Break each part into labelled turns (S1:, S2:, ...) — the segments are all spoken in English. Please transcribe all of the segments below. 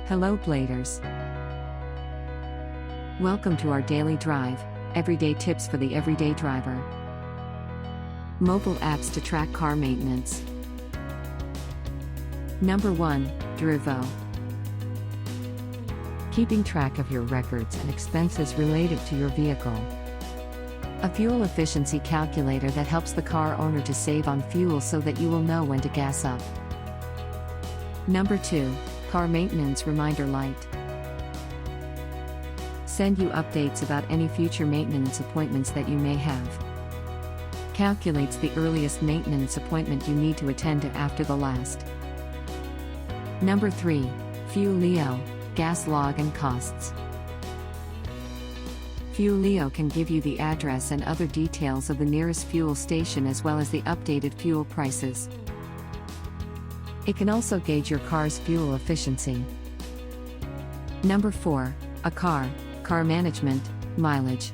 S1: Hello Bladers. Welcome to our daily drive, everyday tips for the everyday driver. Mobile apps to track car maintenance. Number 1, Drivo. Keeping track of your records and expenses related to your vehicle. A fuel efficiency calculator that helps the car owner to save on fuel so that you will know when to gas up. Number 2, Car Maintenance Reminder Light. Send you updates about any future maintenance appointments that you may have. Calculates the earliest maintenance appointment you need to attend to after the last. Number 3, Fuelio, Gas Log and Costs. Fuelio can give you the address and other details of the nearest fuel station as well as the updated fuel prices. It can also gauge your car's fuel efficiency. Number 4, Acar, Car Management, Mileage.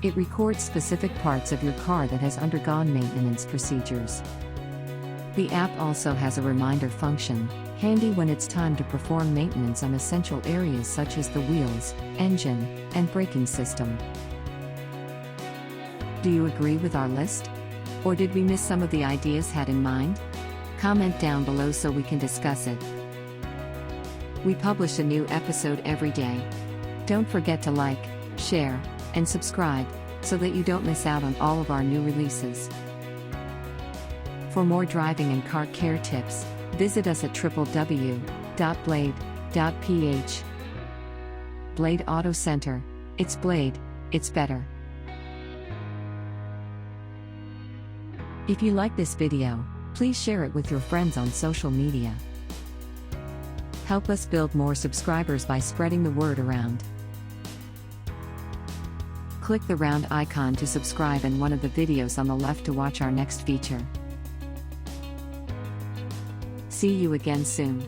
S1: It records specific parts of your car that has undergone maintenance procedures. The app also has a reminder function, handy when it's time to perform maintenance on essential areas such as the wheels, engine, and braking system. Do you agree with our list? Or did we miss some of the ideas had in mind? Comment down below so we can discuss it. We publish a new episode every day. Don't forget to like, share, and subscribe, so that you don't miss out on all of our new releases. For more driving and car care tips, visit us at www.blade.ph. Blade Auto Center. It's Blade, it's better. If you like this video, please share it with your friends on social media. Help us build more subscribers by spreading the word around. Click the round icon to subscribe and one of the videos on the left to watch our next feature. See you again soon.